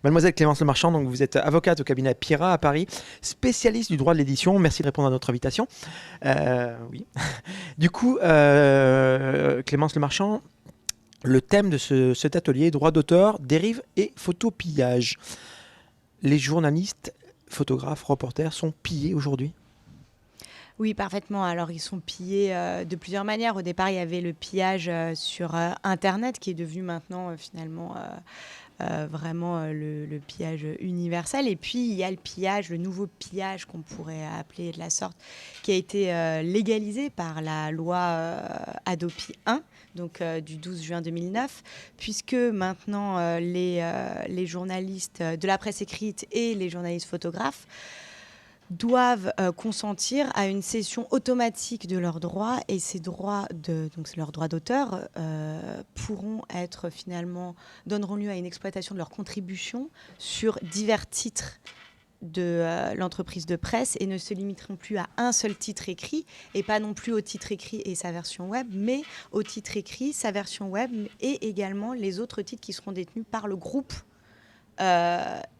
Mademoiselle Clémence Lemarchand, donc vous êtes avocate au cabinet Pierrat à Paris, spécialiste du droit de l'édition. Merci de répondre à notre invitation. Oui. Du coup, Clémence Lemarchand, le thème de cet atelier, droit d'auteur, dérive et photopillage. Les journalistes, photographes, reporters sont pillés aujourd'hui? Oui, parfaitement. Alors, ils sont pillés de plusieurs manières. Au départ, il y avait le pillage sur Internet, qui est devenu maintenant finalement vraiment le pillage universel. Et puis, il y a le pillage, le nouveau pillage qu'on pourrait appeler de la sorte, qui a été légalisé par la loi Hadopi 1, donc du 12 juin 2009, puisque maintenant les journalistes de la presse écrite et les journalistes photographes doivent consentir à une cession automatique de leurs droits, et ces droits, donc c'est leurs droits d'auteur, pourront être finalement, donneront lieu à une exploitation de leurs contributions sur divers titres de l'entreprise de presse, et ne se limiteront plus à un seul titre écrit, et pas non plus au titre écrit et sa version web, mais au titre écrit, sa version web, et également les autres titres qui seront détenus par le groupe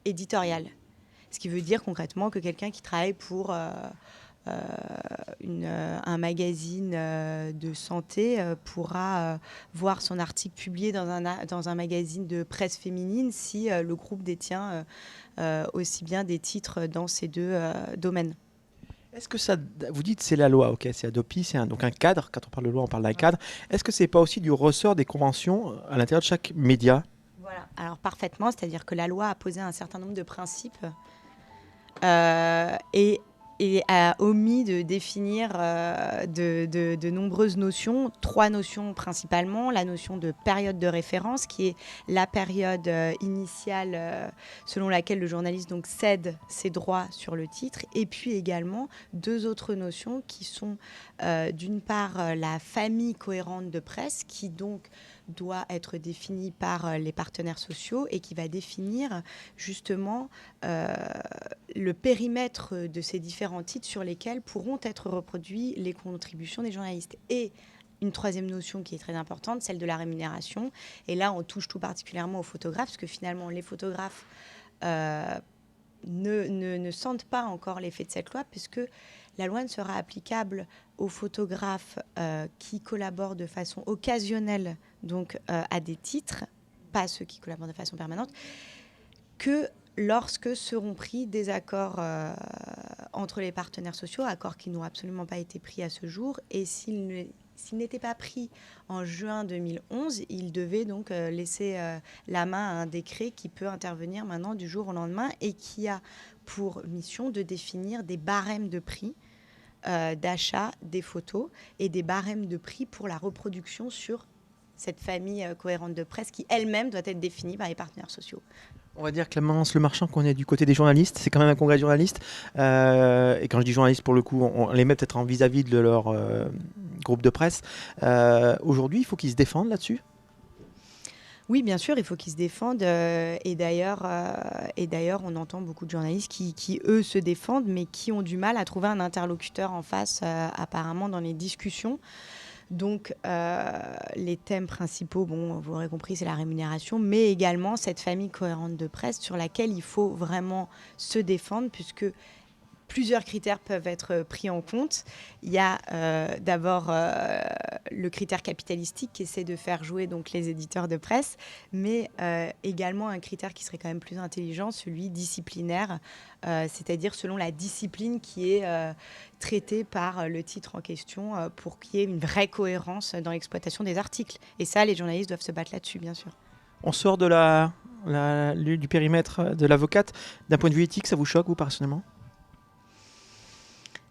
éditorial. Ce qui veut dire concrètement que quelqu'un qui travaille pour un magazine de santé pourra voir son article publié dans un magazine de presse féminine si le groupe détient aussi bien des titres dans ces deux domaines. Est-ce que ça, vous dites c'est la loi, ok, c'est Adopi, c'est donc un cadre. Quand on parle de loi, on parle d'un cadre. Est-ce que c'est pas aussi du ressort des conventions à l'intérieur de chaque média? Voilà. Alors parfaitement, c'est-à-dire que la loi a posé un certain nombre de principes et a omis de définir de nombreuses notions, 3 notions principalement. La notion de période de référence, qui est la période initiale selon laquelle le journaliste donc cède ses droits sur le titre, et puis également 2 autres notions qui sont d'une part la famille cohérente de presse, qui donc doit être définie par les partenaires sociaux et qui va définir justement le périmètre de ces différents titres sur lesquels pourront être reproduits les contributions des journalistes. Et une troisième notion qui est très importante, celle de la rémunération. Et là, on touche tout particulièrement aux photographes, parce que finalement, les photographes ne sentent pas encore l'effet de cette loi, puisque la loi ne sera applicable aux photographes qui collaborent de façon occasionnelle, donc à des titres, pas ceux qui collaborent de façon permanente, que lorsque seront pris des accords entre les partenaires sociaux, accords qui n'ont absolument pas été pris à ce jour. Et s'ils n'étaient pas pris en juin 2011, ils devaient donc laisser la main à un décret qui peut intervenir maintenant du jour au lendemain, et qui a pour mission de définir des barèmes de prix d'achat des photos, et des barèmes de prix pour la reproduction sur cette famille cohérente de presse, qui elle-même doit être définie par les partenaires sociaux. On va dire Clémence Lemarchand qu'on est du côté des journalistes. C'est quand même un congrès de journalistes. Et quand je dis journalistes, pour le coup, on les met peut-être en vis-à-vis de leur groupe de presse. Aujourd'hui, il faut qu'ils se défendent là-dessus. Oui, bien sûr, il faut qu'ils se défendent. Et d'ailleurs, on entend beaucoup de journalistes qui, eux, se défendent, mais qui ont du mal à trouver un interlocuteur en face, apparemment, dans les discussions. Donc, les thèmes principaux, bon, vous l'aurez compris, c'est la rémunération, mais également cette famille cohérente de presse sur laquelle il faut vraiment se défendre, puisque plusieurs critères peuvent être pris en compte. Il y a d'abord le critère capitalistique qui essaie de faire jouer donc les éditeurs de presse, mais également un critère qui serait quand même plus intelligent, celui disciplinaire, c'est-à-dire selon la discipline qui est traitée par le titre en question, pour qu'il y ait une vraie cohérence dans l'exploitation des articles. Et ça, les journalistes doivent se battre là-dessus, bien sûr. On sort de du périmètre de l'avocate. D'un point de vue éthique, ça vous choque, vous, personnellement?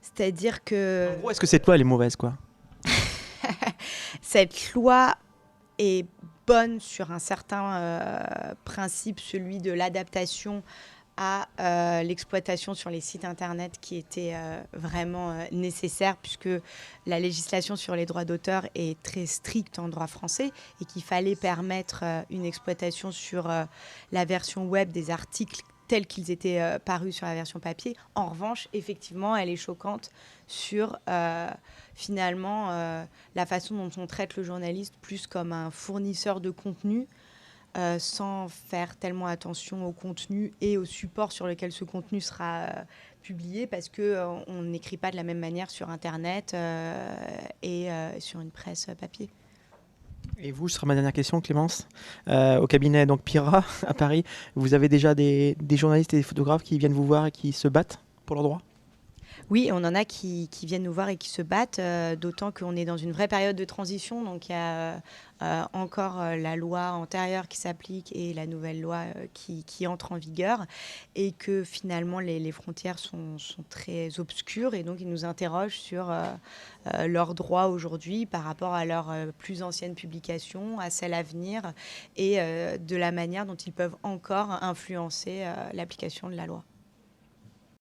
C'est-à-dire que En gros, est-ce que cette loi, elle est mauvaise, quoi? cette loi est bonne sur un certain principe, celui de l'adaptation à l'exploitation sur les sites internet, qui était vraiment nécessaire, puisque la législation sur les droits d'auteur est très stricte en droit français, et qu'il fallait permettre une exploitation sur la version web des articles tels qu'ils étaient parus sur la version papier. En revanche, effectivement, elle est choquante sur finalement la façon dont on traite le journaliste plus comme un fournisseur de contenu sans faire tellement attention au contenu et au support sur lequel ce contenu sera publié, parce qu'on n'écrit pas de la même manière sur Internet et sur une presse papier. Et vous, ce sera ma dernière question, Clémence. Au cabinet donc Pira à Paris, vous avez déjà des journalistes et des photographes qui viennent vous voir et qui se battent pour leurs droits? Oui, on en a qui viennent nous voir et qui se battent, d'autant qu'on est dans une vraie période de transition. Donc il y a encore la loi antérieure qui s'applique et la nouvelle loi qui entre en vigueur, et que finalement les frontières sont très obscures, et donc ils nous interrogent sur leurs droits aujourd'hui par rapport à leurs plus anciennes publications, à celles à venir, et de la manière dont ils peuvent encore influencer l'application de la loi.